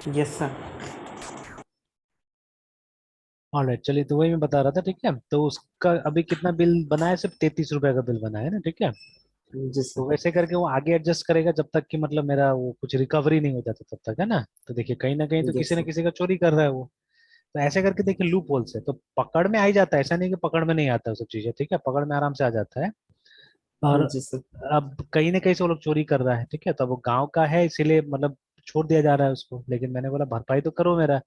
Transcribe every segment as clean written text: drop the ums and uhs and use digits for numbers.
Yes sir. Alright, चलिए, तो वही मैं बता रहा था। ठीक है, तो उसका अभी कितना बिल बना है? सिर्फ 33 रुपए का बिल बना है ना। ठीक है, जी तो सर। वैसे करके वो आगे एडजस्ट करेगा जब तक कि मतलब मेरा वो कुछ रिकवरी नहीं हो जाता तब तक, है ना। तो देखिए, कहीं ना कहीं तो यस किसी ना सर। किसी का चोरी कर रहा है वो। तो ऐसे करके देखिए, लूप होल्स है तो पकड़ में आ ही जाता है। ऐसा नहीं कि पकड़ में नहीं आता है, वो सब चीजें। ठीक है, पकड़ में आराम से आ जाता है। और जी सर। अब कहीं ना कहीं से वो लोग चोरी कर रहा है। ठीक है, तो अब वो गांव का है इसीलिए मतलब छोड़ दिया जा रहा है उसको। लेकिन मैंने बोला भरपाई तो करो मेरा।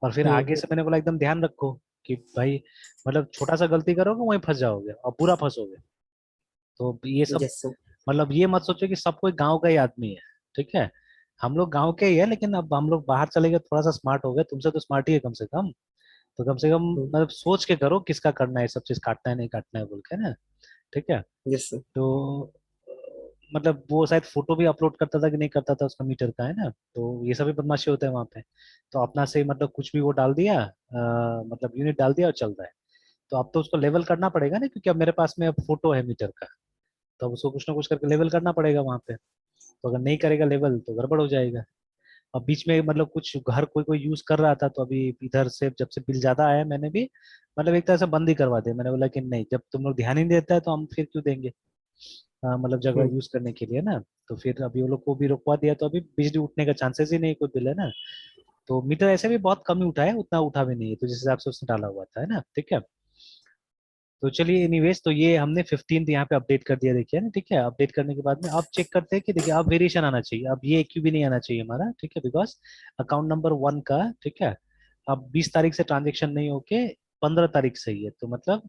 और फिर आगे से मैंने बोला एकदम ध्यान रखो कि भाई मतलब छोटा सा गलती करोगे वहीं फंस जाओगे और पूरा फंसोगे। तो ये सब यस सर। मतलब ये मत सोचो कि सब कोई गांव का ही आदमी है। ठीक है, हम लोग गांव के ही है, लेकिन अब हम लोग बाहर चले गए, थोड़ा सा स्मार्ट हो गए। तुमसे तो स्मार्ट ही है कम से कम। तो कम से कम मतलब सोच के करो किसका करना है, सब चीज काटना है नहीं काटना है बोल के ना। ठीक है, यस सर। तो मतलब वो शायद फोटो भी अपलोड करता था कि नहीं करता था उसका मीटर का, है ना। तो ये सभी बदमाशी होता है वहां पे। तो अपना से मतलब कुछ भी वो डाल दिया, मतलब यूनिट डाल दिया और चल रहा है। तो अब तो उसको लेवल करना पड़ेगा ना, क्योंकि अब मेरे पास में अब फोटो है मीटर का। तो अब उसको कुछ ना कुछ करके लेवल करना पड़ेगा वहां पे। तो अगर नहीं करेगा लेवल तो गड़बड़ हो जाएगा। अब बीच में मतलब कुछ घर कोई कोई यूज कर रहा था, तो अभी इधर से जब से बिल ज्यादा आया मैंने भी मतलब एक तरह से बंद ही करवा दिया। मैंने बोला कि नहीं, जब तुम लोग ध्यान ही नहीं देता है तो हम फिर क्यों देंगे। मतलब जगह यूज करने के लिए ना। तो फिर अभी वो लोग को भी रुकवा दिया, तो अभी बिजली उठने का चांसेस ही नहीं, कोई बिल है ना। तो मीटर ऐसे भी बहुत कम ही उठा है, उतना उठा भी नहीं है, तो जिस हिसाब से उसने डाला हुआ था, है ना। ठीक है, तो चलिए एनीवेज, तो ये हमने 15 यहाँ पे अपडेट कर दिया, देखिए ना। ठीक है, अपडेट करने के बाद में अब चेक करते हैं कि देखिए अब वेरिएशन आना चाहिए। अब ये क्यू भी नहीं आना चाहिए हमारा। ठीक है, बिकॉज अकाउंट नंबर 1 का, ठीक है, अब 20 तारीख से ट्रांजेक्शन नहीं होके 15 तारीख से ही है। तो मतलब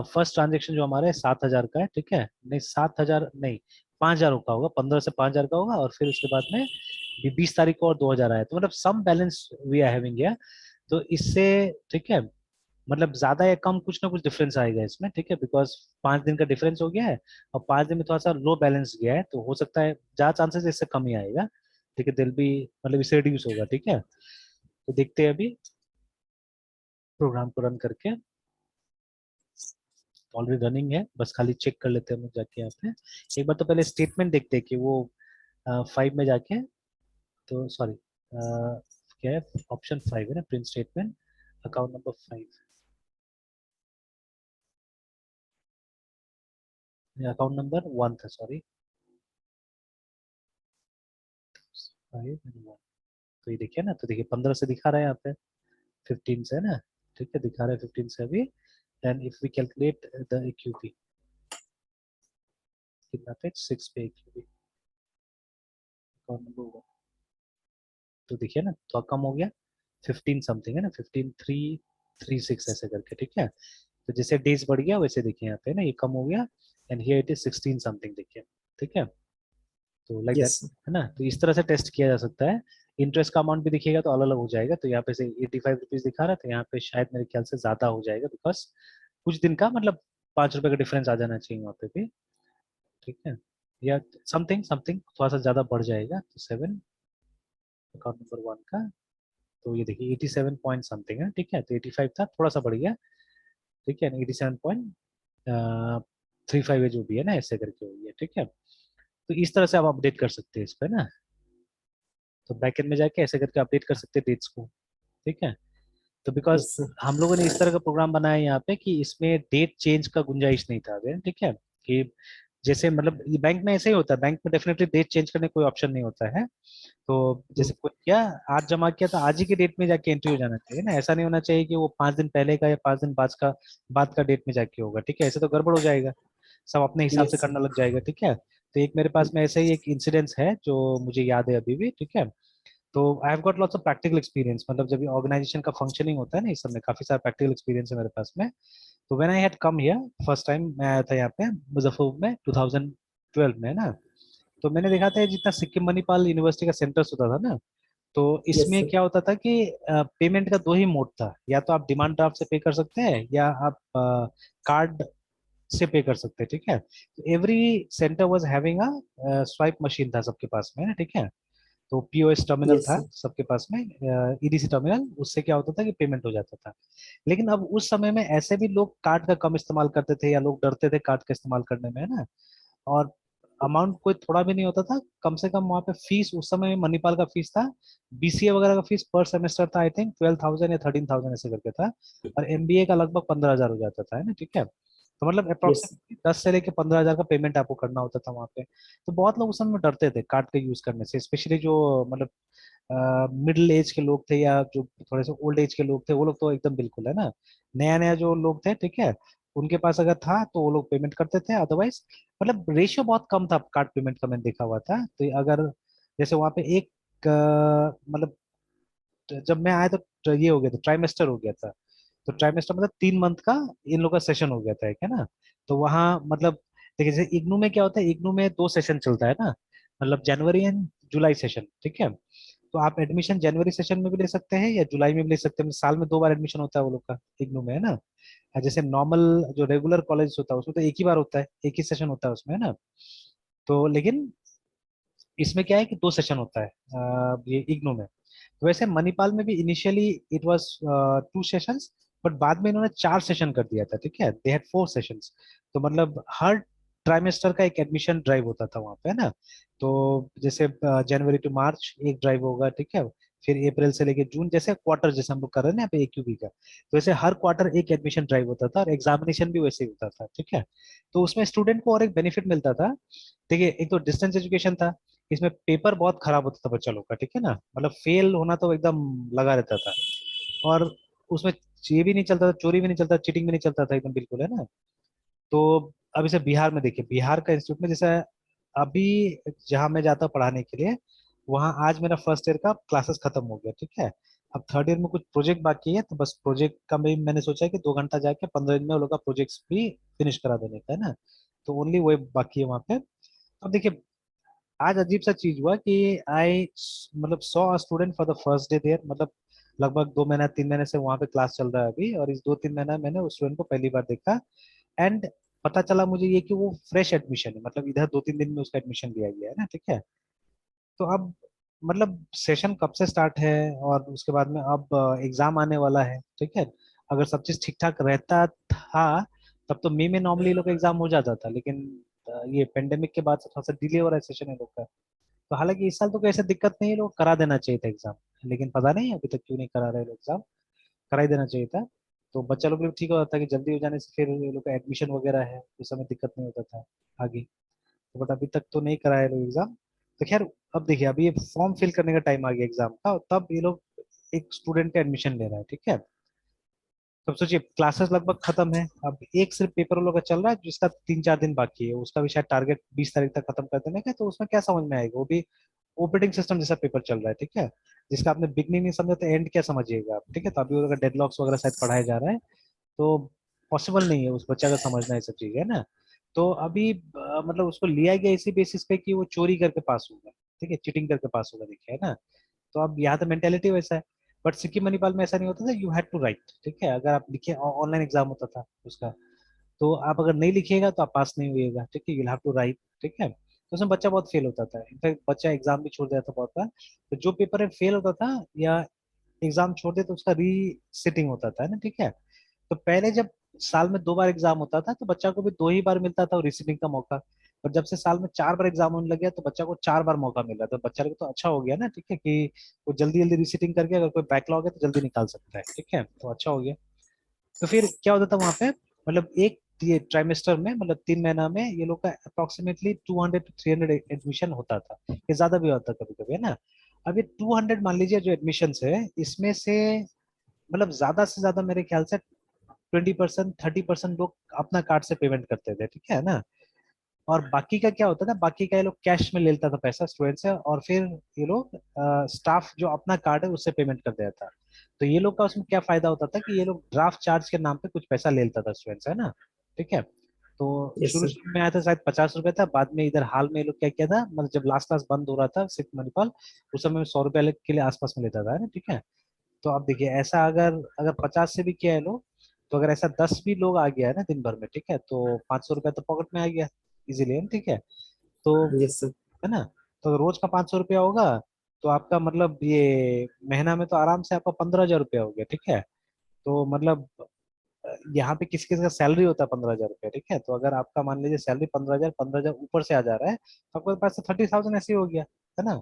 फर्स्ट ट्रांजेक्शन जो हमारा है 7,000 का है। ठीक है, नहीं 7,000 नहीं, 5,000 का होगा। 15 से 5,000 का होगा, और फिर उसके बाद में 20 तारीख को और 2,000 आया। तो मतलब सम बैलेंस वी आर हैविंग। तो इससे ठीक है, मतलब ज्यादा या कम कुछ ना कुछ डिफरेंस आएगा इसमें। ठीक है, बिकॉज 5 दिन का डिफरेंस हो गया है, और 5 दिन में थोड़ा सा लो बैलेंस गया है, तो हो सकता है ज्यादा चांसेस इससे कम ही आएगा। ठीक है, दिल भी मतलब इससे रिड्यूस होगा। ठीक है, तो देखते हैं अभी प्रोग्राम को रन करके। ऑलरेडी रनिंग है, बस खाली चेक कर लेते हैं हम लोग जाके यहाँ पे। एक बार तो पहले स्टेटमेंट देखते हैं कि वो 5 में जाके, तो सॉरी, क्या है, ऑप्शन 5 है ना, print statement, account number 5, account number 1 था, सॉरी, 5 and 1। तो ये देखिए ना, तो देखिए 15 से दिखा रहा है यहाँ पे, 15 से है ना। ठीक है, दिखा रहा है 15 से अभी। And if we calculate the AQP, कितना पे 6 पे एक्यूपी, अकाउंट नंबर 1। तो देखिए ना, तो कम हो गया, 15 समथिंग है ना, 15,336 ऐसे करके। ठीक है, तो जैसे डेज बढ़ गया वैसे देखिए यहाँ पे ना ये कम हो गया। And here it is 16 something, देखिए। ठीक है, तो लाइक दैट, यस। है ना। तो इस तरह से टेस्ट किया जा सकता है। इंटरेस्ट का अमाउंट भी दिखेगा तो अलग अलग हो जाएगा। तो यहाँ पे से 85 रुपीज दिखा रहा है, तो यहाँ पे शायद मेरे ख्याल से ज्यादा हो जाएगा, बिकॉज कुछ दिन का मतलब 5 रुपए का डिफरेंस आ जाना चाहिए वहाँ पे भी। ठीक है, या समथिंग समथिंग थोड़ा सा ज्यादा बढ़ जाएगा। तो 7, अकाउंट नंबर 1 का, तो ये देखिए 87 पॉइंट समथिंग है। ठीक है, तो 85 था, थोड़ा सा बढ़ गया। ठीक है, 87.35 है जो भी है ना, ऐसे करके हो गया। ठीक है, तो इस तरह से आप अपडेट कर सकते हैं इस पे ना। तो बैकएंड में जाके ऐसे करके अपडेट कर सकते हैं डेट्स को। ठीक है, तो बिकॉज यस। हम लोगों ने इस तरह का प्रोग्राम बनाया है यहाँ पे कि इसमें डेट चेंज का गुंजाइश नहीं था अभी। ठीक है, कि जैसे मतलब ये बैंक में ऐसे ही होता है, बैंक में डेफिनेटली डेट चेंज करने का कोई ऑप्शन नहीं होता है। तो जैसे कोई क्या, आज जमा किया तो आज ही के डेट में जाके एंट्री हो जाना चाहिए ना। ऐसा नहीं होना चाहिए कि वो 5 दिन पहले का या 5 दिन बाद का डेट में जाके होगा। ठीक है, ऐसे तो गड़बड़ हो जाएगा, सब अपने हिसाब से यस। करने लग जाएगा। ठीक है, तो एक मेरे पास में ऐसे ही एक इंसिडेंस है जो मुझे याद है अभी भी। ठीक है, तो I have got lots of practical experience, मतलब जब ऑर्गेनाइजेशन का फंक्शनिंग होता है ना, इस सब में काफी सारा प्रैक्टिकल एक्सपीरियंस है मेरे पास में। तो when I had come here first time, मैं आया था यहाँ पे मुजफ्फरपुर में 2012 में, है ना। तो मैंने देखा था जितना सिक्किम मणिपाल यूनिवर्सिटी का सेंटर्स होता था ना, तो यस इसमें सर। क्या होता था कि पेमेंट का दो ही मोड था। या तो आप डिमांड ड्राफ्ट से पे कर सकते हैं, या आप कार्ड से पे कर सकते हैं। ठीक है, तो every centre was having a swipe machine था सबके पास में ना। ठीक है, तो पीओएस टर्मिनल यस था सर। सबके पास में, ईडीसी टर्मिनल। उससे क्या होता था कि पेमेंट हो जाता था। लेकिन अब उस समय में ऐसे भी लोग कार्ड का कम इस्तेमाल करते थे, या लोग डरते थे कार्ड का इस्तेमाल करने में, है ना। और अमाउंट कोई थोड़ा भी नहीं होता था, कम से कम वहाँ पे फीस उस समय मणिपाल का फीस था, बीसीए वगैरह का फीस पर सेमेस्टर था आई थिंक 12,000 या 13,000 ऐसे करके था, और एमबीए का लगभग 15,000 हो जाता था, है ना, ठीक है। तो मतलब यस। अप्रोक्सीमेटली 10 से लेके 15,000 का पेमेंट आपको करना होता था वहाँ पे। तो बहुत लोग उस समय डरते थे कार्ड का यूज करने से, स्पेशली जो मतलब मिडिल एज के लोग थे या जो थोड़े से ओल्ड एज के लोग थे, वो लोग तो एकदम बिल्कुल, है ना। नया नया जो लोग थे, ठीक है, उनके पास अगर था तो वो लोग पेमेंट करते थे, अदरवाइज मतलब रेशियो बहुत कम था कार्ड पेमेंट का, मैंने देखा हुआ था। तो अगर जैसे वहाँ पे एक मतलब जब मैं आया तो ये हो गया था, ट्राइमेस्टर हो गया था। तो ट्राइमेस्टर मतलब 3 मंथ का इन लोग का सेशन हो गया था एक, है ना। तो वहाँ मतलब देखिए जैसे इग्नू में क्या होता है, इग्नू में 2 सेशन चलता है ना, मतलब जनवरी एंड जुलाई सेशन, ठीक है। तो आप एडमिशन जनवरी सेशन में भी ले सकते हैं या जुलाई में भी ले सकते हैं, साल में 2 बार एडमिशन होता है वो लोग का इग्नू में, है ना। जैसे नॉर्मल जो रेगुलर कॉलेज होता है उसमें तो एक ही बार होता है, एक ही सेशन होता है उसमें, है ना। तो लेकिन इसमें क्या है कि 2 सेशन होता है ये इग्नू में। तो वैसे मणिपाल में भी initially it was 2 sessions, but बाद में इन्होंने 4 सेशन कर दिया था, ठीक है, दे हैड 4 सेशंस। तो मतलब हर ट्राइमेस्टर का एक एडमिशन ड्राइव होता था वहाँ पे, है ना। तो जैसे जनवरी टू मार्च एक ड्राइव होगा, ठीक है, फिर अप्रैल से लेके जून, जैसे क्वार्टर जैसे हम लोग कर रहे हैं ना यहाँ पे AQB का, तो वैसे हर क्वार्टर एक एडमिशन ड्राइव होता था, और एग्जामिनेशन भी वैसे ही होता था, ठीक है। तो उसमें स्टूडेंट को और एक बेनिफिट मिलता था। देखिए एक तो डिस्टेंस एजुकेशन था, इसमें पेपर बहुत खराब होता था बच्चा लोग का, ठीक है ना, मतलब फेल होना तो एकदम लगा रहता था। और उसमें ये भी नहीं चलता था, चोरी भी नहीं चलता, चीटिंग भी नहीं चलता था, एकदम बिल्कुल, है ना। तो अब इसे बिहार में देखिए, बिहार का इंस्टीट्यूट में जैसे अभी जहाँ मैं जाता हूँ पढ़ाने के लिए, वहाँ आज मेरा फर्स्ट ईयर का क्लासेस खत्म हो गया, ठीक है। अब थर्ड ईयर में कुछ प्रोजेक्ट बाकी है, तो बस प्रोजेक्ट का भी मैंने सोचा है कि 2 घंटा जाके 15 दिन में वो लोग का प्रोजेक्ट्स भी फिनिश करा देने का, है ना। तो ओनली वही बाकी है वहाँ पे। अब देखिए आज अजीब सा चीज हुआ कि आई मतलब saw a student for the first day there, मतलब लगभग 2 महीना 3 महीने से वहां पे क्लास चल रहा है अभी, और इस 2-3 महीना मैंने उस स्टूडेंट को पहली बार देखा। एंड पता चला मुझे ये कि वो फ्रेश एडमिशन है, मतलब इधर 2-3 दिन में उसका एडमिशन लिया गया है ना, ठीक है। तो अब मतलब सेशन कब से स्टार्ट है, और उसके बाद में अब एग्जाम आने वाला है, ठीक है। अगर सब चीज ठीक ठाक रहता था तब तो मई में नॉर्मली लोग एग्जाम हो जाता था, लेकिन ये पेंडेमिक के बाद से थोड़ा सा डिले हो रहा है सेशन है लोग का। तो हालांकि इस साल तो कोई ऐसा दिक्कत नहीं है, लोग करा देना चाहिए था एग्जाम, लेकिन पता नहीं अभी तक क्यों नहीं करा रहे लोग एग्जाम, करा ही देना चाहिए था। तो बच्चा लोग भी ठीक हो जाता कि जल्दी हो जाने से फिर ये लोग का एडमिशन वगैरह है उस समय दिक्कत नहीं होता था आगे। तो बट अभी तक तो नहीं कराए लोग एग्जाम। तो खैर अब देखिए अभी ये फॉर्म फिल करने का टाइम आ गया एग्जाम का, और तब ये लोग एक स्टूडेंट का एडमिशन ले रहा है, ठीक है। तब सोचिए क्लासेस लगभग खत्म है, अब एक सिर्फ पेपर लोग का चल रहा है जिसका 3-4 दिन बाकी है, उसका भी शायद टारगेट 20 तारीख तक खत्म कर देने का है। तो उसमें क्या समझ में आएगा, वो भी ऑपरेटिंग सिस्टम जैसा पेपर चल रहा है, ठीक है, जिसका आपने बिगनिंग नहीं समझा तो एंड क्या समझिएगा आप, ठीक है। तो अभी अगर डेडलॉक्स वगैरह शायद पढ़ाया जा रहा है, तो पॉसिबल नहीं है उस बच्चा का समझना ये सब चीज, है ना। तो अभी मतलब उसको लिया गया इसी बेसिस पे कि वो चोरी करके पास होगा, ठीक है, चीटिंग करके पास होगा, देखिए, है ना। तो अब यहाँ तो मेंटेलिटी वैसा है। बट सिक्किम मणिपाल में ऐसा नहीं होता था, यू हैड टू राइट, ठीक है, अगर आप लिखे, ऑनलाइन एग्जाम होता था उसका, तो आप अगर नहीं लिखिएगा तो आप पास नहीं होइएगा, ठीक है, यू हैव टू राइट, ठीक है। तो उसमें बच्चा बहुत फेल होता था, इनफैक्ट बच्चा एग्जाम भी छोड़ देता था बहुत बार। तो जो पेपर में फेल होता था या एग्जाम छोड़ दे तो उसका री सिटिंग होता था, है ना, ठीक है। तो पहले जब साल में 2 बार एग्जाम होता था तो बच्चा को भी 2 ही बार मिलता था रीसीटिंग का मौका। पर जब से साल में 4 बार एग्जाम होने लग गया तो बच्चा को 4 बार मौका मिल रहा है, तो बच्चा को तो अच्छा हो गया ना, ठीक है, कि वो जल्दी जल्दी रीसीटिंग करके अगर कोई बैकलॉग है तो जल्दी निकाल सकता है, ठीक है, तो अच्छा हो गया। तो फिर क्या होता था वहां पे, मतलब एक ये ट्राइमेस्टर में मतलब 3 महीना में ये लोग का अप्रोक्सीमेटली 200 to 300 एडमिशन होता था, ये ज्यादा भी होता कभी कभी, है ना। अब ये 200 मान लीजिए जो एडमिशन है, इसमें से मतलब ज्यादा से ज्यादा मेरे ख्याल से 20% 30% लोग अपना कार्ड से पेमेंट करते थे, ठीक है ना। और बाकी का क्या होता था, बाकी का ये लोग कैश में ले लेता था पैसा स्टूडेंट से, और फिर ये लोग स्टाफ जो अपना कार्ड है उससे पेमेंट कर देता था। तो ये लोग का उसमें क्या फायदा होता था कि ये लोग ड्राफ्ट चार्ज के नाम पे कुछ पैसा ले लेता था स्टूडेंट से, है ना, ठीक है। तो यस शुरू सर। शुरू में आया था शायद 50 रुपए था, बाद में इधर हाल में ये लोग क्या किया था, मतलब जब लास्ट क्लास बंद हो रहा था सिक्स मणिपाल, उस समय 100 रुपए के लिए आसपास में लेता था, है ना, ठीक है। तो आप देखिए ऐसा अगर अगर 50 से भी किया है लोग, तो अगर ऐसा 10 भी लोग आ गया है ना दिन भर में, ठीक है, तो 500 रुपया तो पॉकेट में आ गया इजीली, है ना, ठीक है। तो यस सर। है ना, तो रोज का 500 रुपया होगा, तो आपका मतलब ये महीना में तो आराम से आपका 15,000 रुपया हो गया, ठीक है। तो मतलब यहाँ पे किसी किसी का सैलरी होता है 15,000 रुपये, ठीक है। तो अगर आपका मान लीजिए सैलरी 15,000 ऊपर से आ जा रहा है, तो आपके पास 30,000 ऐसे ही हो गया, है ना,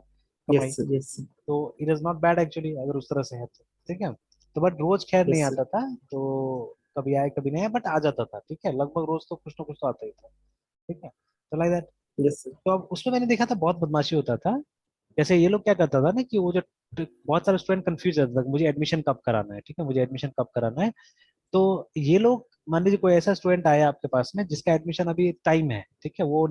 यस कमाई। सर, यस सर, तो it is not bad actually, अगर उस तरह से है तो, ठीक है। तो बट रोज खैर नहीं यस सर, आता था, तो कभी आए कभी नहीं आए, बट आ जाता था, ठीक है, लगभग रोज तो कुछ ना कुछ तो आता ही था, ठीक है। तो लाइक दैट। यस सर, तो अब उसमें मैंने देखा था बहुत बदमाशी होता था। जैसे ये लोग क्या करता था ना कि वो जो बहुत सारे स्टूडेंट कंफ्यूज रहता था, मुझे एडमिशन कब कराना है, ठीक है, मुझे एडमिशन कब कराना है। तो ये लोग, मान लीजिए कोई ऐसा स्टूडेंट आया आपके पास में जिसका एडमिशन अभी टाइम है, ठीक है, वो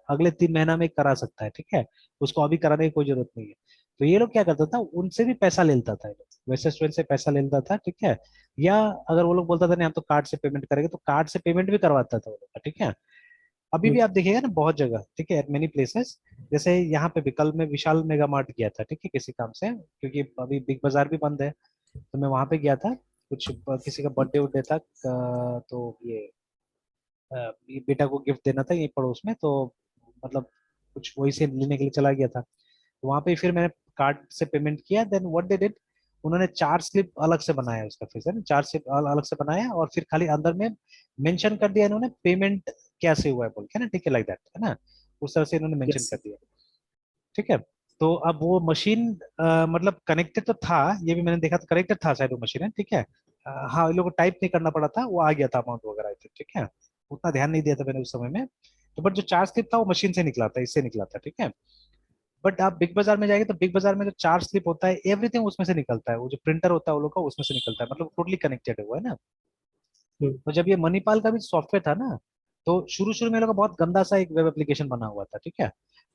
अगले 3 महीना में करा सकता है, ठीक है, उसको अभी कराने की कोई जरूरत नहीं है। तो ये लोग क्या करता था, उनसे भी पैसा ले लेता था ये लोग, वैसे स्टूडेंट से पैसा ले लेता था, ठीक है। या अगर वो लोग बोलता था नहीं हम तो कार्ड से पेमेंट करेंगे, तो कार्ड से पेमेंट भी करवाता था वो लोग का, ठीक है। अभी भी आप देखिएगा ना बहुत जगह, ठीक है, एट मेनी प्लेसेस। जैसे यहाँ पे भी कल मैं विशाल मेगा मार्ट गया था, ठीक है, किसी काम से, क्योंकि अभी बिग बाजार भी बंद है। तो मैं वहां पे गया था, कुछ किसी का बर्थडे उर्डे था, तो ये बेटा को गिफ्ट देना था ये पड़ोस में, तो मतलब कुछ वही से लेने के लिए चला गया था। तो वहां पे फिर मैंने कार्ड से पेमेंट किया, देन व्हाट दे डिड, उन्होंने चार्ज स्लिप अलग से बनाया उसका, फिर से ना चार्ज स्लिप अलग से बनाया, और फिर खाली अंदर में मेंशन कर दिया इन्होंने पेमेंट कैसे हुआ है बोल के ना, ठीक है, लाइक दैट, है ना, उस तरह से इन्होंने मेंशन यस कर दिया, ठीक है। तो अब वो मशीन मतलब कनेक्टेड तो था, ये भी मैंने देखा था, कनेक्टेड था शायद वो मशीन है, ठीक है। हाँ, इन लोगों को टाइप नहीं करना पड़ा था, वो आ गया था अमाउंट वगैरह आई थिंक, ठीक है। उतना ध्यान नहीं दिया था मैंने उस समय में। तो बट जो चार्ज स्लिप था वो मशीन से निकला था, इससे निकला था, ठीक है। बट आप बिग बाजार में जाएंगे तो बिग बाजार में जो चार्ज स्लिप होता है एवरीथिंग उसमें से निकलता है, वो जो प्रिंटर होता है वो लोग का उसमें से निकलता है, मतलब टोटली कनेक्टेड है वो, है ना। तो जब ये मणिपाल का भी सॉफ्टवेयर था ना, तो शुरू शुरू में लोग का बहुत गंदा सा एक वेब एप्लीकेशन बना हुआ था, ठीक है।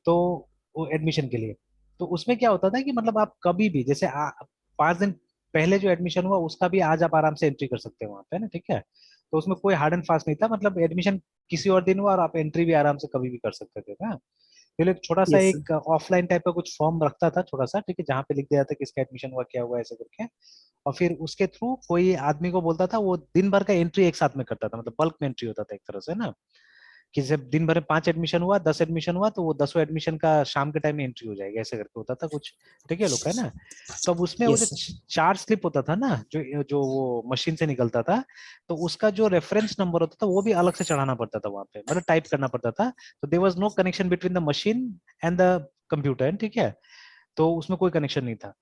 तो वो एडमिशन के लिए, तो उसमें क्या होता था कि मतलब आप कभी भी जैसे 5 दिन पहले जो एडमिशन हुआ उसका भी आज आप आराम से एंट्री कर सकते हो वहां पे ना, ठीक है। तो उसमें कोई हार्ड एंड फास्ट नहीं था, मतलब एडमिशन किसी और दिन हुआ और आप एंट्री भी आराम से कभी भी कर सकते थे ना। तो ये लोग छोटा सा यस सर, एक ऑफलाइन टाइप का कुछ फॉर्म रखता था छोटा सा, ठीक है, जहाँ पे लिख दिया था किसका एडमिशन हुआ क्या हुआ ऐसे करके। और फिर उसके थ्रू कोई आदमी को बोलता था, वो दिन भर का एंट्री एक साथ में करता था, मतलब बल्क में एंट्री होता था एक तरह से ना, कि जब दिन भर में 5 एडमिशन हुआ 10 एडमिशन हुआ तो वो 10 एडमिशन का शाम के टाइम में एंट्री हो जाएगी, ऐसे करके होता था कुछ, ठीक है लोग का, है ना। तो अब उसमें वो जो यस सर, चार्ज स्लिप होता था ना, जो जो वो मशीन से निकलता था, तो उसका जो रेफरेंस नंबर होता था वो भी अलग से चढ़ाना पड़ता था वहां पे, मतलब टाइप करना पड़ता था। तो there was no connection between the machine and the computer, ठीक है। तो उसमें कोई कनेक्शन नहीं था।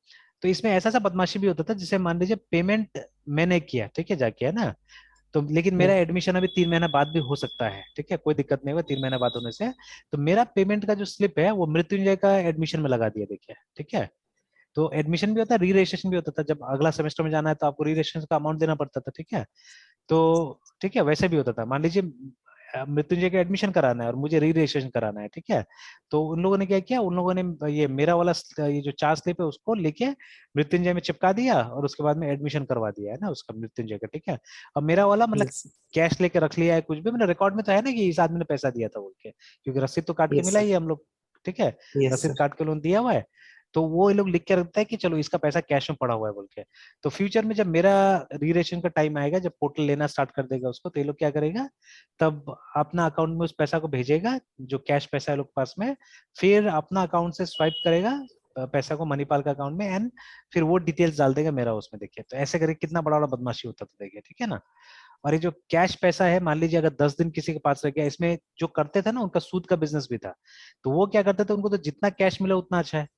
तो इसमें ऐसा सा बदमाशी भी होता था, जैसे मान लीजिए पेमेंट मैंने किया, ठीक है, जाके, है ना। तो लेकिन मेरा एडमिशन अभी 3 महीना बाद भी हो सकता है, ठीक है, कोई दिक्कत नहीं होगा 3 महीना बाद होने से। तो मेरा पेमेंट का जो स्लिप है वो मृत्युंजय का एडमिशन में लगा दिया, देखिए, ठीक है। तो एडमिशन भी होता है, री रजिस्ट्रेशन भी होता था, जब अगला सेमेस्टर में जाना है तो आपको री रजिस्ट्रेशन का अमाउंट देना पड़ता था, ठीक है। तो ठीक है, वैसे भी होता था, मान लीजिए मृत्युंजय का एडमिशन कराना है और मुझे री रजिस्ट्रेशन कराना है, ठीक है। तो उन लोगों ने क्या किया, उन लोगों ने ये मेरा वाला ये जो चार्ज स्लिप है उसको लेके मृत्युंजय में चिपका दिया, और उसके बाद में एडमिशन करवा दिया है ना उसका, मृत्युंजय का, ठीक है। और मेरा वाला मतलब यस कैश लेके रख लिया है, कुछ भी मतलब रिकॉर्ड में तो है ना कि इस आदमी ने पैसा दिया था बोल के, क्योंकि रसीद तो काट के यस मिला सर, ही है हम लोग, ठीक है, यस रसीद सर, काट के लोन दिया हुआ है। तो वो ये लोग लिख के रखता है कि चलो इसका पैसा कैश में पड़ा हुआ है बोल के। तो फ्यूचर में जब मेरा रीरेशन का टाइम आएगा, जब पोर्टल लेना स्टार्ट कर देगा उसको, तो ये लोग क्या करेगा, तब अपना अकाउंट में उस पैसा को भेजेगा, जो कैश पैसा है लोग के पास में, फिर अपना अकाउंट से स्वाइप करेगा पैसा को मणिपाल का अकाउंट में, एंड फिर वो डिटेल्स डाल देगा मेरा उसमें, देखिए। तो ऐसे करके कितना बड़ा बड़ा बदमाशी होता था, देखिए, ठीक है ना। और ये जो कैश पैसा है, मान लीजिए अगर 10 दिन किसी के पास रह गया, इसमें जो करते थे ना उनका सूद का बिजनेस भी था। तो वो क्या करते थे, उनको तो जितना कैश मिला उतना अच्छा है,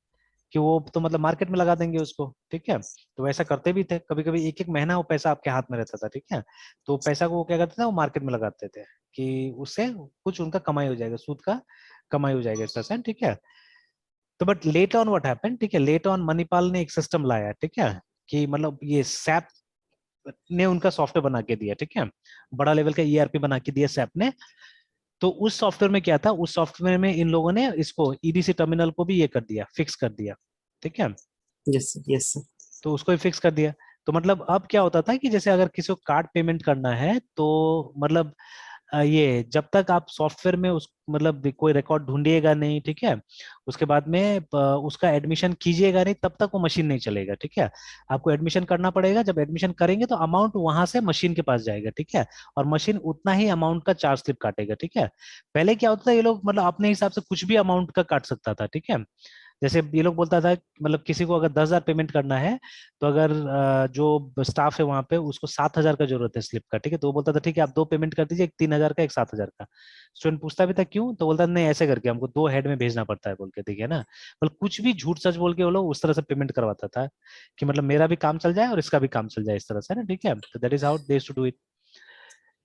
कि वो तो मतलब मार्केट में लगा देंगे उसको, ठीक है। तो वैसा करते भी थे, कभी कभी एक एक महीना वो पैसा आपके हाथ में रहता था, ठीक है। तो पैसा को वो क्या करते थे, वो मार्केट में लगाते थे, कि उससे कुछ उनका कमाई हो जाएगा, सूद का कमाई हो जाएगा इस तरह से, ठीक है। तो but let on what happen, ठीक है, लेट ऑन मणिपाल ने एक सिस्टम लाया, ठीक है, कि मतलब ये सैप ने उनका सॉफ्टवेयर बना के दिया, ठीक है, बड़ा लेवल का ईआरपी बना के दिया सैप ने। तो उस सॉफ्टवेयर में क्या था, उस सॉफ्टवेयर में इन लोगों ने इसको ईडीसी टर्मिनल को भी ये कर दिया, फिक्स कर दिया, ठीक है। यस सर, यस सर, तो उसको भी फिक्स कर दिया। तो मतलब अब क्या होता था कि जैसे अगर किसी को कार्ड पेमेंट करना है तो मतलब ये जब तक आप सॉफ्टवेयर में उस मतलब कोई रिकॉर्ड ढूंढिएगा नहीं, ठीक है, उसके बाद में उसका एडमिशन कीजिएगा नहीं, तब तक वो मशीन नहीं चलेगा, ठीक है। आपको एडमिशन करना पड़ेगा, जब एडमिशन करेंगे तो अमाउंट वहां से मशीन के पास जाएगा, ठीक है। और मशीन उतना ही अमाउंट का चार्ज स्लिप काटेगा, ठीक है। पहले क्या होता था, ये लोग मतलब अपने हिसाब से कुछ भी अमाउंट का काट सकता था, ठीक है। जैसे ये लोग बोलता था मतलब किसी को अगर 10,000 पेमेंट करना है, तो अगर जो स्टाफ है वहां पे उसको 7,000 का जरूरत है स्लिप का, ठीक है, तो वो बोलता था ठीक है आप दो पेमेंट कर दीजिए, एक 3,000 का, एक 7,000 का। स्टूडेंट पूछता भी था क्यों, तो बोलता नहीं ऐसे करके हमको दो हेड में भेजना पड़ता है बोल के, ठीक है ना। मतलब कुछ भी झूठ सच बोल के वो लोग उस तरह से पेमेंट करवाता था कि मतलब मेरा भी काम चल जाए और इसका भी काम चल जाए इस तरह से ना, ठीक है। तो that is how they to do it,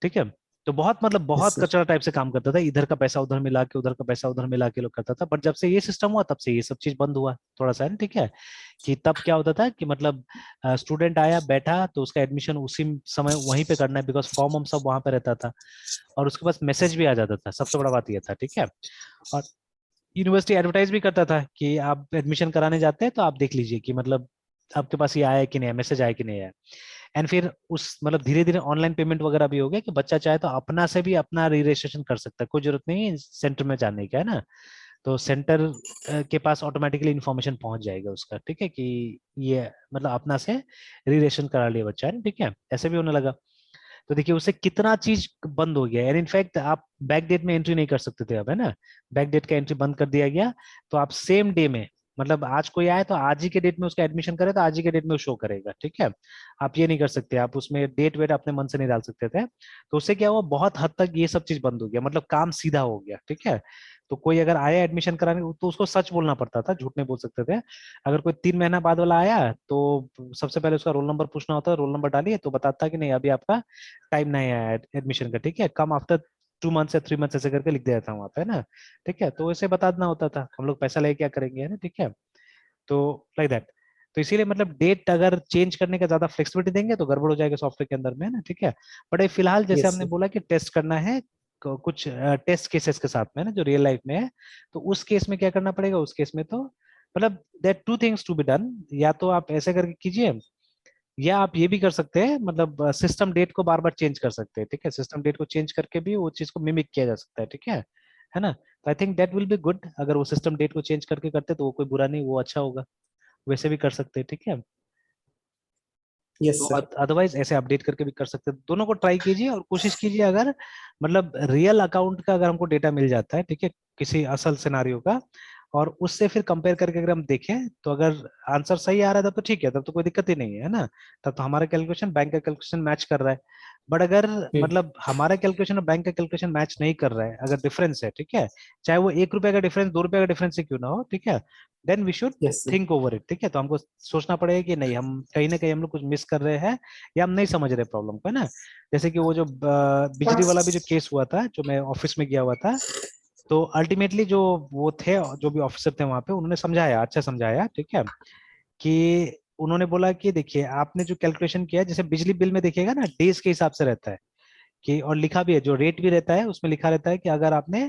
ठीक है। तो बहुत मतलब यस बहुत सर। कचरा टाइप से काम करता था, इधर का पैसा उधर मिला के, उधर का पैसा उधर मिला के लोग करता था। बट जब से ये सिस्टम हुआ तब से ये सब चीज बंद हुआ थोड़ा सा है ना, ठीक है। कि तब क्या होता था कि मतलब स्टूडेंट आया बैठा तो उसका एडमिशन उसी समय वहीं पे करना है, बिकॉज फॉर्म हम सब वहां पे रहता था, और उसके पास मैसेज भी आ जाता था, सबसे बड़ा बात ये था, ठीक है। और यूनिवर्सिटी एडवर्टाइज भी करता था कि आप एडमिशन कराने जाते हैं तो आप देख लीजिए कि मतलब आपके पास ये आया है कि नहीं, मैसेज आया कि नहीं आया। एंड फिर उस मतलब धीरे धीरे ऑनलाइन पेमेंट वगैरह भी हो गया कि बच्चा चाहे तो अपना से भी अपना री रजिस्ट्रेशन कर सकता है, कोई जरूरत नहीं है सेंटर में जाने का, है ना। तो सेंटर के पास ऑटोमेटिकली इन्फॉर्मेशन पहुंच जाएगा उसका, ठीक है, कि ये मतलब अपना से री रजिस्ट्रेशन करा लिया बच्चा है, ठीक है, ऐसे भी होने लगा। तो देखिए उससे कितना चीज बंद हो गया, एंड इनफैक्ट आप बैक डेट में एंट्री नहीं कर सकते थे अब, है ना। बैक डेट का एंट्री बंद कर दिया गया। तो आप सेम डे में मतलब आज कोई आए तो आज ही के डेट में उसका एडमिशन करे तो आज ही के डेट में वो शो करेगा, ठीक है। आप ये नहीं कर सकते, आप उसमें डेट वेट अपने मन से नहीं डाल सकते थे। तो उससे क्या हुआ, बहुत हद तक ये सब चीज बंद हो गया, मतलब काम सीधा हो गया, ठीक है। तो कोई अगर आया एडमिशन कराने तो उसको सच बोलना पड़ता था, झूठ नहीं बोल सकते थे। अगर कोई 3 महीना बाद वाला आया तो सबसे पहले उसका रोल नंबर पूछना होता है, रोल नंबर डालिए तो बताता कि नहीं अभी आपका टाइम नहीं आया एडमिशन का, ठीक है, कम आफ्टर 2 मंथ्स या 3 मंथ्स ऐसे करके लिख दिया था वहां पे ना, ठीक है। तो वैसे बता देना होता था, हम लोग पैसा लेके क्या करेंगे, है ना, ठीक है। तो लाइक दैट। तो इसीलिए मतलब डेट अगर चेंज करने का ज्यादा फ्लेक्सिबिलिटी देंगे तो गड़बड़ हो जाएगा सॉफ्टवेयर के अंदर में, है ना, ठीक है। बट ये फिलहाल जैसे यस हमने सर। बोला कि टेस्ट करना है कुछ टेस्ट केसेस के साथ में ना जो रियल लाइफ में है, तो उस केस में क्या करना पड़ेगा, उस केस में तो मतलब there two things to be done. या तो आप ऐसे करके कीजिए, या आप ये भी कर सकते हैं, मतलब सिस्टम डेट को बार बार चेंज कर सकते हैं, ठीक है, सिस्टम डेट को चेंज करके भी वो चीज को मिमिक किया जा सकता है, ठीक है ना। तो I think that will be good, अगर वो सिस्टम डेट को चेंज करके करते तो वो कोई बुरा नहीं, वो अच्छा होगा, वैसे भी कर सकते हैं, ठीक है। यस तो सर। अदरवाइज ऐसे अपडेट करके भी कर सकते हैं, दोनों को ट्राई कीजिए और कोशिश कीजिए अगर मतलब रियल अकाउंट का अगर हमको डेटा मिल जाता है, ठीक है, किसी असल सिनारियो का, और उससे फिर कंपेयर करके अगर हम देखें तो अगर आंसर सही आ रहा है तब तो ठीक है, तब तो कोई दिक्कत ही नहीं है ना। तब तो हमारा कैलकुलेशन बैंक का कैलकुलेशन मैच कर रहा है। बट अगर हम्म। मतलब हमारा कैलकुलेशन और बैंक का कैलकुलेशन मैच नहीं कर रहा है, अगर डिफरेंस है, ठीक है, चाहे वो 1 रुपए का डिफरेंस, 2 रुपए का डिफरेंस से क्यों ना हो, ठीक है, then we should yes sir. Think over it, ठीक है। तो हमको सोचना पड़ेगा कि नहीं हम कहीं ना कहीं हम लोग कुछ मिस कर रहे हैं, या हम नहीं समझ रहे प्रॉब्लम को, है ना। जैसे कि वो जो बिजली वाला भी जो केस हुआ था, जो मैं ऑफिस में गया हुआ था, तो अल्टीमेटली जो वो थे, जो भी ऑफिसर थे वहां पे, उन्होंने समझाया, अच्छा समझाया, ठीक है, कि उन्होंने बोला कि देखिए आपने जो कैलकुलेशन किया है, जैसे बिजली बिल में देखिएगा ना डेज के हिसाब से रहता है, कि और लिखा भी है जो रेट भी रहता है उसमें लिखा रहता है कि अगर आपने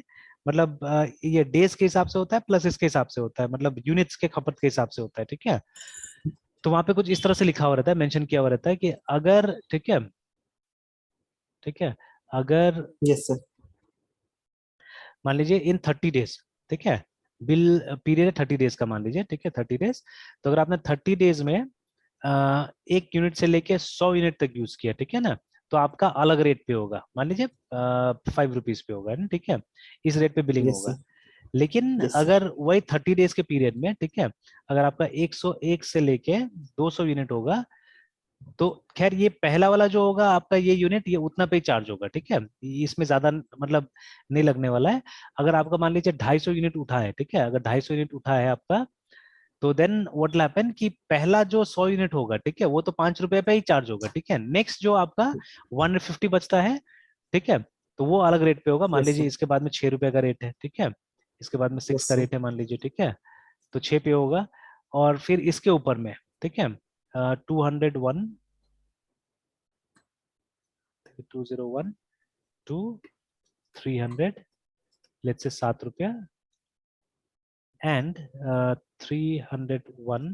मतलब ये डेज के हिसाब से होता है प्लस इसके हिसाब से होता है, मतलब यूनिट्स के खपत के हिसाब से होता है, ठीक है। तो वहां पे कुछ इस तरह से लिखा हुआ रहता है, मेंशन किया हुआ रहता है कि अगर, ठीक है, ठीक है, अगर यस सर। मान लीजिए इन 30 डेज, ठीक है, बिल पीरियड है 30 डेज का, मान लीजिए, ठीक है, 30 डेज। तो अगर आपने 30 डेज में 1 यूनिट से लेके 100 यूनिट तक यूज किया, ठीक है ना, तो आपका अलग रेट पे होगा, मान लीजिए 5 रुपीज पे होगा, है ना, ठीक है, इस रेट पे बिलिंग यस होगा। सर। लेकिन यस सर। अगर वही 30 डेज के पीरियड में, ठीक है, अगर आपका 101 से लेके 200 यूनिट होगा, तो खैर ये पहला वाला जो होगा आपका ये यूनिट, ये उतना पे ही चार्ज होगा, ठीक है, इसमें ज्यादा मतलब नहीं लगने वाला है। अगर आपका मान लीजिए 250 यूनिट उठा है, ठीक है, अगर 250 यूनिट उठा है आपका, तो देन व्हाट विल हैपन कि पहला जो 100 यूनिट होगा, ठीक है, वो तो 5 रुपए पे ही चार्ज होगा, ठीक है। नेक्स्ट जो आपका 150 बचता है, ठीक है, तो वो अलग रेट पे होगा, मान यस लीजिए सर। इसके बाद में 6 रुपए का रेट है, ठीक है, इसके बाद में 6 यस का सर। रेट है मान लीजिए, ठीक है, तो 6 पे होगा। और फिर इसके ऊपर में, ठीक है, 201, 201 टू 300, लेट्स से 7 रुपया, एंड 301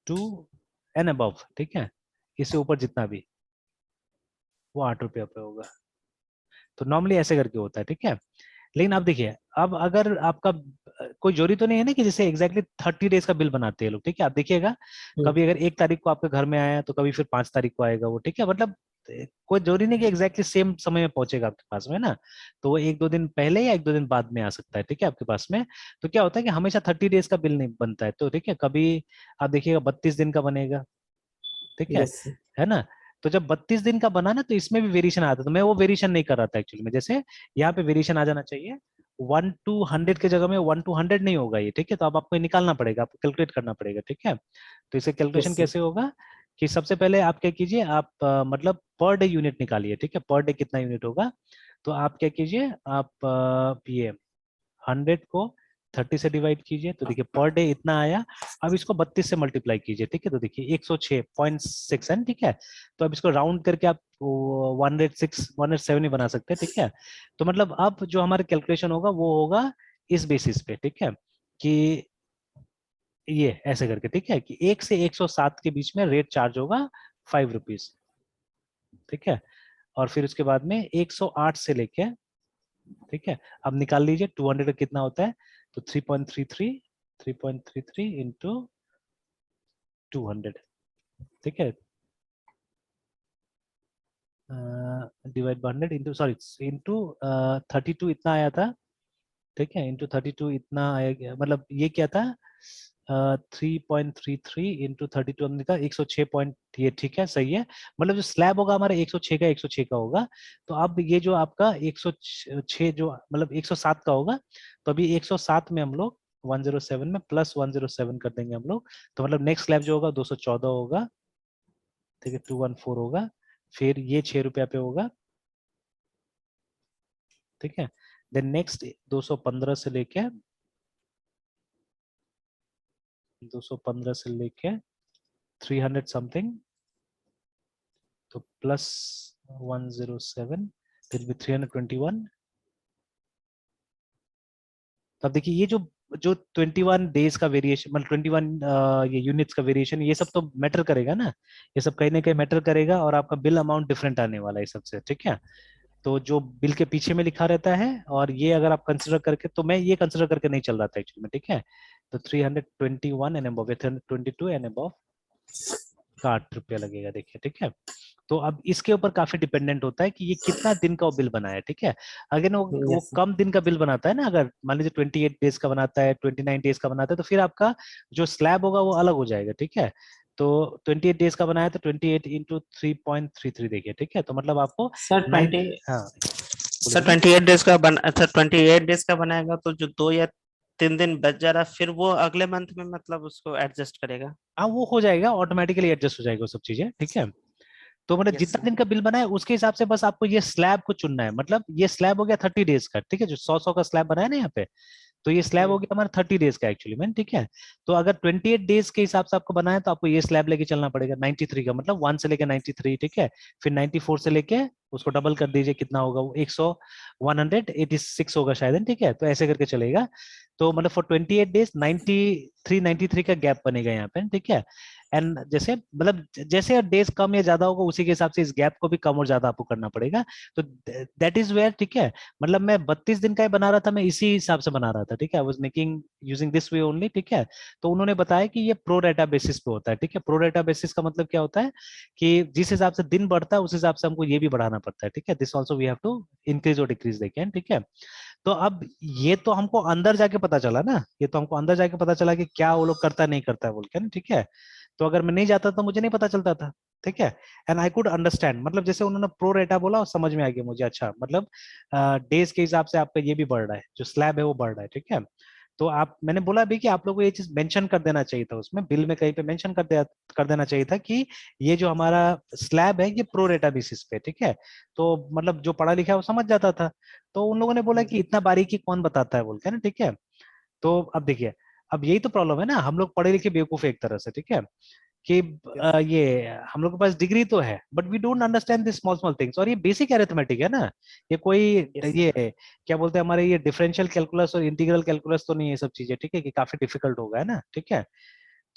टू एन अबव, ठीक है, इससे ऊपर जितना भी, वो 8 रुपया पे होगा। तो नॉर्मली ऐसे करके होता है, ठीक है। लेकिन अब देखिए, अब अगर आपका कोई जरूरी तो नहीं है ना कि जैसे एग्जैक्टली 30 डेज का बिल बनाते हैं लोग, ठीक है, आप देखिएगा हम्म। कभी अगर 1 तारीख को आपके घर में आया तो कभी फिर 5 तारीख को आएगा वो, ठीक है, मतलब कोई जरूरी नहीं कि एग्जैक्टली सेम समय में पहुंचेगा आपके पास में ना, तो वो एक दो दिन पहले या एक दो दिन बाद में आ सकता है, ठीक है, आपके पास में। तो क्या होता है कि हमेशा 30 डेज का बिल नहीं बनता है, तो ठीक है, कभी आप देखिएगा 32 दिन का बनेगा, ठीक यस। है ना। तो जब 32 दिन का बना ना, तो इसमें भी वेरिएशन आता है, तो मैं वो वेरिएशन नहीं कर रहा था एक्चुअली में। जैसे यहाँ पे वेरिएशन आ जाना चाहिए 1 to 100 के जगह में 1 to 100 नहीं होगा ये, ठीक है, तो अब आपको निकालना पड़ेगा, आपको कैलकुलेट करना पड़ेगा, ठीक है। तो इसे कैलकुलेशन यस सर। कैसे होगा कि सबसे पहले आप क्या कीजिए, आप मतलब पर डे यूनिट निकालिए, ठीक है, पर डे कितना यूनिट होगा। तो आप क्या कीजिए, आप ये 100 को 30 से डिवाइड कीजिए, तो देखिए पर डे इतना आया। अब इसको 32 से मल्टीप्लाई कीजिए, ठीक है, तो देखिए 106.6 है, ठीक है। तो अब इसको राउंड करके आप 106 107 ही बना सकते हैं, ठीक है। तो मतलब अब जो हमारा कैलकुलेशन होगा वो होगा इस बेसिस पे, ठीक है, कि ये ऐसे करके, ठीक है, कि 1 से 107 के बीच में रेट चार्ज होगा 5 रुपीज, ठीक है। और फिर उसके बाद में 108 से लेके, ठीक है, अब निकाल लीजिए 200 कितना होता है, तो 3.33 इंटू 200, ठीक है, divide by 100 into, sorry, into 32 इतना आया था, ठीक है, इंटू 32 इतना आया, मतलब ये क्या था, 3.33 इंटू 32 हमने कहा 106 पॉइंट, ये ठीक है, सही है। मतलब जो स्लैब होगा हमारा 106 का 106 का होगा। तो अब ये जो आपका 106 जो मतलब 107 का होगा, तो अभी 107 में हम लोग 107 में प्लस 107 कर देंगे हम लोग, तो मतलब नेक्स्ट स्लैब जो होगा 214 होगा, ठीक है, 214 होगा। फिर ये 6 रुपया पे होगा, ठीक है। देन नेक्स्ट 215 से लेके 215 से लेके 300 समथिंग, तो प्लस 107, फिर भी 321। तो अब देखिए ये जो जो 21 डेज का वेरिएशन, मतलब 21 ये यूनिट्स का वेरिएशन, ये सब तो मैटर करेगा ना, ये सब कहीं ना कहीं मैटर करेगा, और आपका बिल अमाउंट डिफरेंट आने वाला है सबसे, ठीक है। तो जो बिल के पीछे में लिखा रहता है, और ये अगर आप कंसिडर करके, तो मैं ये कंसिडर करके नहीं चल रहा था एक्चुअली में, ठीक है। तो 321 एंड अबव, 322 एंड अबव का 8 रुपया लगेगा, देखिए, ठीक है। तो अब इसके ऊपर काफी डिपेंडेंट होता है कि ये कितना दिन का वो बिल बनाया है, ठीक है। अगर वो यस। कम दिन का बिल बनाता है ना, अगर मान लीजिए 28 डेज का बनाता है, 29 डेज का बनाता है, तो फिर आपका जो स्लैब होगा वो अलग हो जाएगा, ठीक है। तो 28 डेज का बनाया तो 28 इंटू 3.33 देखिए, ठीक है, तो मतलब आपको सर 9, 20। हाँ बोले सर बोले। 28 डेज का बना, सर 28 डेज का बनाएगा तो जो 2 या 3 दिन बच जा रहा है, फिर वो अगले मंथ में मतलब उसको एडजस्ट करेगा। हाँ वो हो जाएगा, ऑटोमेटिकली एडजस्ट हो जाएगा वो सब चीजें, ठीक है। तो मतलब यस जितना सर। दिन का बिल बना है उसके हिसाब से बस आपको ये स्लैब को चुनना है, मतलब ये स्लैब हो गया 30 डेज का, ठीक है, जो 100 का स्लैब बना है ना यहाँ पे, तो ये स्लैब हो गया हमारा 30 डेज का एक्चुअली में, ठीक है। तो अगर 28 डेज के हिसाब से आपको बनाया, तो आपको ये स्लैब लेके चलना पड़ेगा 93 का, मतलब 1 से लेके 93, ठीक है। फिर 94 से लेके उसको डबल कर दीजिए, कितना होगा वो 186 होगा शायद, ठीक है, तो ऐसे करके चलेगा। तो मतलब फॉर 28 डेज 93 का गैप बनेगा यहाँ पे, ठीक है। एंड जैसे मतलब जैसे डेज कम या ज्यादा होगा, उसी के हिसाब से इस गैप को भी कम और ज्यादा आपको करना पड़ेगा। तो दैट इज वेयर, ठीक है, मतलब मैं 32 दिन का ही बना रहा था, मैं इसी हिसाब से बना रहा था, ठीक है, I was making using this way only, ठीक है। तो उन्होंने बताया कि ये प्रो रेटा बेसिस पे होता है, ठीक है। प्रो रेटा बेसिस का मतलब क्या होता है कि जिस हिसाब से दिन बढ़ता है उस हिसाब से हमको ये भी बढ़ाना पड़ता है, ठीक है। This also we have to increase और डिक्रीज देखें, ठीक है। तो अब ये तो हमको अंदर जाके पता चला ना, ये तो हमको अंदर जाके पता चला कि क्या वो लोग करता नहीं करता है बोल के ना, ठीक है। तो अगर मैं नहीं जाता तो मुझे नहीं पता चलता था, ठीक है। एंड आई कुड अंडरस्टैंड, मतलब जैसे उन्होंने प्रो रेटा बोला और समझ में आ गया मुझे, अच्छा मतलब डेज के हिसाब से आपका ये भी बढ़ रहा है, जो स्लैब है वो बढ़ रहा है, ठीक है। तो आप, मैंने बोला भी कि आप लोगों को ये चीज मेंशन कर देना चाहिए था उसमें, बिल में कहीं पे मेंशन कर देना चाहिए था कि ये जो हमारा स्लैब है ये प्रो रेटा बेसिस पे, ठीक है। तो मतलब जो पढ़ा लिखा है वो समझ जाता था। तो उन लोगों ने बोला कि इतना बारीकी कौन बताता है बोल के ना, ठीक है। तो अब देखिए, अब यही तो प्रॉब्लम है ना, हम लोग पढ़े लिखे बेवकूफ हैं एक तरह से, ठीक है, कि यस। ये हम लोग के पास डिग्री तो है, but we don't understand this small small things, और ये बेसिक अरिथमेटिक है ना, ये कोई यस ये क्या बोलते हैं हमारे, ये डिफरेंशियल कैलकुलस और इंटीग्रल कैलकुलस तो नहीं है, ये सब चीजें, ठीक है, कि काफी डिफिकल्ट होगा है ना, ठीक है।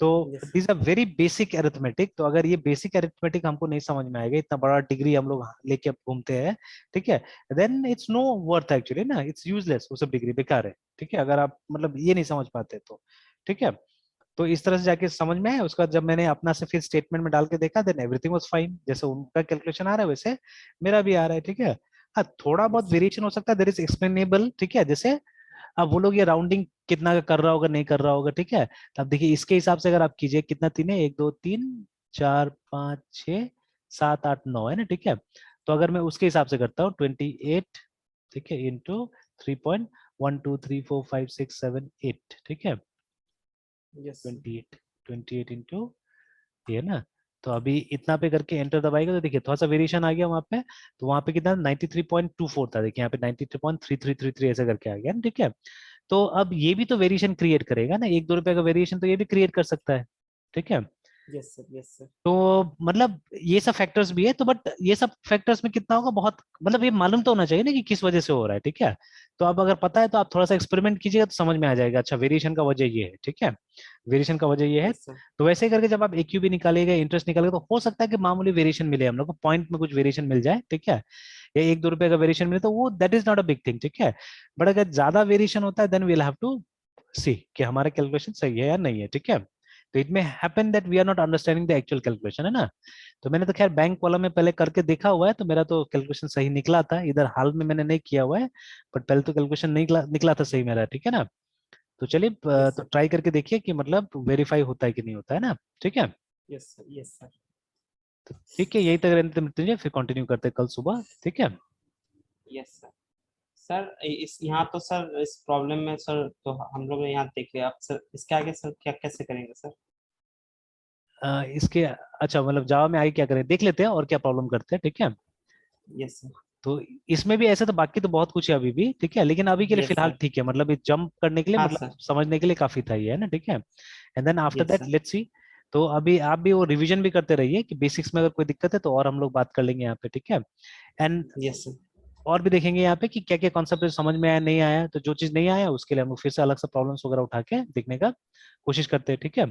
तो yes. This are very basic arithmetic, तो अगर ये बेसिक अरिथमेटिक हमको नहीं समझ में आएगा, इतना बड़ा डिग्री हम लोग लेके अब घूमते हैं, ठीक है, then it's no worth actually ना, इट्स यूजलेस, वो सब डिग्री बेकार है, ठीक है, अगर आप मतलब ये नहीं समझ पाते तो, ठीक है। तो इस तरह से जाके समझ में आया। उसका जब मैंने अपना से फिर स्टेटमेंट में डाल के देखा, देन एवरीथिंग वाज फाइन, जैसे उनका कैलकुलेशन आ रहा है वैसे मेरा भी आ रहा है, ठीक है। हाँ, थोड़ा बहुत yes, वेरिएशन हो सकता है, देयर इज एक्सप्लेनेबल, ठीक है। जैसे अब वो लोग ये राउंडिंग कितना का कर रहा होगा नहीं कर रहा होगा, ठीक है। तो अब देखिए इसके हिसाब से अगर आप कीजिए, कितना तीन है, 1 2 3 4 5 6 7 8 9 है ना, ठीक है। तो अगर मैं उसके हिसाब से करता हूँ 28, ठीक है, इंटू 3.1 2 3 4 5 6 7 8, ठीक है। yes, 28 इंटू ये ना। तो अभी इतना पे करके एंटर दबाएगा तो देखिए थोड़ा सा वेरिएशन आ गया वहां पे। तो वहां पे कितना 93.24 था, देखिए यहाँ पे 93.3333 ऐसे करके आ गया ना, ठीक है। तो अब ये भी तो वेरिएशन क्रिएट करेगा ना, 1 2 रुपए का वेरिएशन तो ये भी क्रिएट कर सकता है, ठीक है। yes sir, yes sir, तो मतलब ये सब फैक्टर्स भी है, तो बट ये सब फैक्टर्स में कितना होगा, बहुत मतलब ये मालूम तो होना चाहिए ना कि किस वजह से हो रहा है, ठीक है। तो अब अगर पता है तो आप थोड़ा सा एक्सपेरिमेंट कीजिएगा तो समझ में आ जाएगा, अच्छा वेरिएशन का वजह ये है, ठीक है। वेरिएशन का वजह ये है। yes sir, तो वैसे ही करके जब आप एक्यू भी निकालेगा, इंटरेस्ट निकालेगा, तो हो सकता है कि मामूली वेरिएशन मिले हम लोग को, पॉइंट में कुछ वेरिएशन मिल जाए, ठीक है। या 1 2 रुपए का वेरिएशन मिले तो वो that is not a big thing, ठीक है। बट अगर ज्यादा वेरिएशन होता है देन वील हैव टू सी कि हमारा कैलकुलेशन सही है या नहीं है, ठीक है। तो it may happen that we are not understanding the actual calculation, है ना। तो मैंने तो खैर बैंक वाला में पहले करके देखा हुआ है, तो मेरा तो कैलकुलेशन सही निकला था। इधर हाल में मैंने नहीं किया हुआ है, बट पहले तो कैलकुलेशन नहीं निकला निकला था सही मेरा, ठीक है ना। तो चलिए yes तो sir, ट्राई करके देखिए कि मतलब वेरीफाई होता है कि नहीं होता है ना, ठीक है। yes sir, yes sir, तो ठीक है, यही तक रहने देते हैं मृत्युंजय, फिर कंटिन्यू करते हैं कल सुबह, ठीक है। yes sir. सर इस यहाँ तो सर इस प्रॉब्लम में सर तो हम लोग ने यहाँ देख लिया, अब सर इसके आगे सर क्या कैसे करेंगे सर? इसके अच्छा मतलब जावा में आगे क्या करें देख लेते हैं और क्या प्रॉब्लम करते हैं, ठीक है। यस सर, तो इसमें भी ऐसे तो बाकी तो बहुत कुछ है अभी भी, ठीक है, लेकिन अभी के लिए यस फिलहाल सर, ठीक है, मतलब ये जंप करने के लिए, हाँ मतलब सर, समझने के लिए काफी था ये, है ना, ठीक है। And then after yes that sir, let's see. तो अभी आप भी वो रिवीजन भी करते रहिए कि बेसिक्स में अगर कोई दिक्कत है तो और हम लोग बात कर लेंगे यहाँ पे, ठीक है। एंड यस सर, और भी देखेंगे यहाँ पे कि क्या क्या कॉन्सेप्ट समझ में आया नहीं आया, तो जो चीज नहीं आया उसके लिए हम लोग फिर से अलग से प्रॉब्लम्स वगैरह उठा के देखने का कोशिश करते हैं, ठीक है।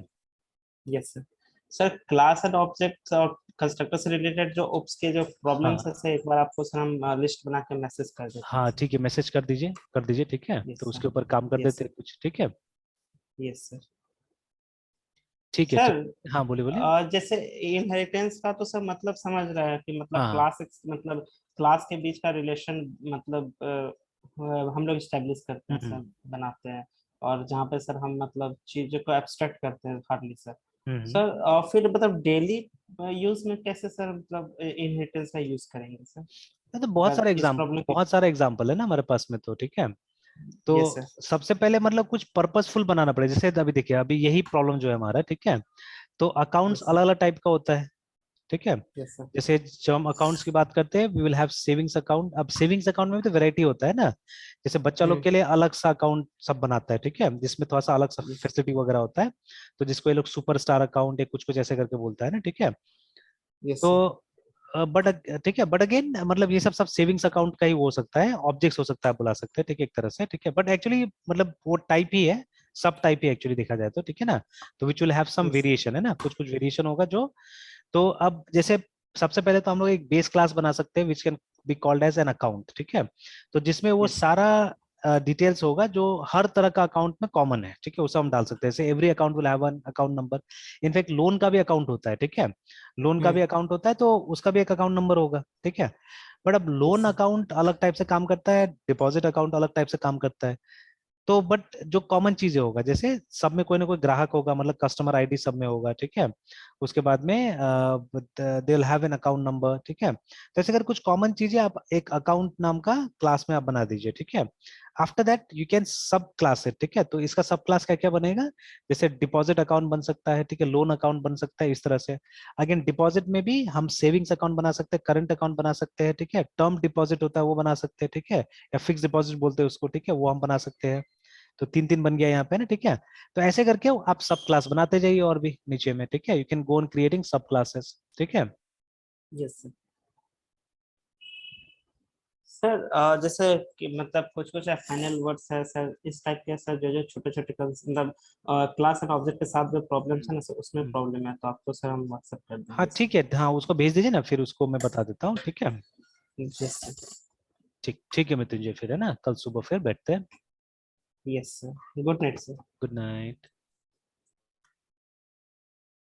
Yes sir. Sir class and object और कंस्ट्रक्टर से रिलेटेड जो ओप्स के जो प्रॉब्लम्स है हाँ सर, एक बार आपको सर हम लिस्ट बना के मैसेज कर देते हैं हाँ सर। ठीक है, मैसेज कर दीजिए, ठीक है, यस तो सर, उसके ऊपर काम कर यस देते सर, हैं कुछ, ठीक है। Yes sir. ठीक है सर हाँ बोलिए बोलिए। जैसे इनहेरिटेंस का तो सर मतलब समझ रहा है कि मतलब हाँ हाँ। क्लास मतलब क्लास के बीच का रिलेशन मतलब हम लोग स्टेब्लिश करते हैं सर, हम्म बनाते हैं। और जहाँ पे सर हम मतलब चीजों को एब्स्ट्रैक्ट करते हैं हार्डली सर। हम्म। सर फिर मतलब डेली यूज में कैसे सर मतलब इनहेरिटेंस का यूज करेंगे सर, तो बहुत अगर सारे इस एग्जाम प्रॉब्लम की? बहुत सारे एग्जाम्पल है ना हमारे पास में, तो ठीक है। तो यस सर, सबसे पहले मतलब कुछ पर्पसफुल बनाना पड़ेगा, जैसे अभी देखिए अभी यही प्रॉब्लम जो है हमारा, ठीक है। तो अकाउंट्स यस अलग सर, अलग टाइप का होता है, ठीक है। यस सर, जैसे जब हम अकाउंट्स की बात करते हैं we will have savings account. अब सेविंग्स अकाउंट में भी तो वैरायटी होता है ना, जैसे बच्चा लोग हम्म, के लिए अलग सा अकाउंट सब बनाता है, ठीक है, जिसमें थोड़ा सा अलग सा यस, फैसिलिटी वगैरह होता है। तो जिसको ये लोग सुपर स्टार अकाउंट या कुछ कुछ ऐसे करके बोलता है ना, ठीक है। यस सर, तो बट ठीक है, बट अगेन मतलब ये सब सब सेविंग्स अकाउंट का ही हो सकता है, ऑब्जेक्ट्स हो सकता है, बुला सकते हैं, ठीक है, एक तरह से, ठीक है। बट एक्चुअली मतलब वो टाइप ही है, सब टाइप ही एक्चुअली देखा जाए तो, ठीक है ना। तो which will have some yes sir, variation, है ना, कुछ कुछ वेरिएशन होगा जो। तो अब जैसे सबसे पहले तो हम लोग एक बेस क्लास बना सकते हैं which can be called as an account, ठीक है। तो जिसमें वो यस सर, सारा डिटेल्स होगा जो हर तरह का अकाउंट में कॉमन है, ठीक है, उसे हम डाल सकते हैं, जैसे every account will have an account number. In fact loan का भी अकाउंट होता है, ठीक है, लोन का भी हम्म, अकाउंट होता है, तो उसका भी एक अकाउंट नंबर होगा, ठीक है। बट अब यस लोन सर, अकाउंट अलग टाइप से काम करता है, डिपॉजिट अकाउंट अलग टाइप से काम करता है। तो बट जो कॉमन चीजें होगा, जैसे सब में कोई ना कोई ग्राहक होगा, मतलब कस्टमर आईडी सब में होगा, ठीक है। उसके बाद में they will have an account number, ठीक है। तो ऐसे अगर कुछ कॉमन चीजें आप एक अकाउंट नाम का क्लास में आप बना दीजिए, ठीक है। आफ्टर दैट यू कैन सब क्लास है, ठीक है। तो इसका सब क्लास क्या क्या बनेगा, जैसे डिपॉजिट अकाउंट बन सकता है, ठीक है, लोन अकाउंट बन सकता है, इस तरह से। अगेन डिपॉजिट में भी हम सेविंग्स अकाउंट बना सकते हैं, करंट अकाउंट बना सकते हैं, ठीक है, टर्म डिपॉजिट होता है वो बना सकते हैं, ठीक है, या फिक्स डिपॉजिट बोलते हैं उसको, ठीक है, वो हम बना सकते हैं। तो तीन तीन बन गया यहाँ पे ना, ठीक है। तो ऐसे करके आप सब क्लास बनाते जाइए और भी नीचे में, ठीक है, you can go on creating सब क्लासेस, ठीक है। Yes sir. सर जैसे कि मतलब कुछ कुछ फाइनल वर्ड्स है सर इस टाइप के सर, जो जो छोटे छोटे मतलब क्लास एंड ऑब्जेक्ट के साथ जो प्रॉब्लम्स है ना सर, उसमें हम्म। प्रॉब्लम है तो आपको सर हम व्हाट्सएप कर हाँ देंगे सर। ठीक है, हाँ उसको भेज दीजिए ना, फिर उसको मैं बता देता हूँ, ठीक है। यस सर, ठीक ठीक है मृत्युंजय, फिर है ना कल सुबह फिर बैठते हैं। Yes sir, good night sir. Good night.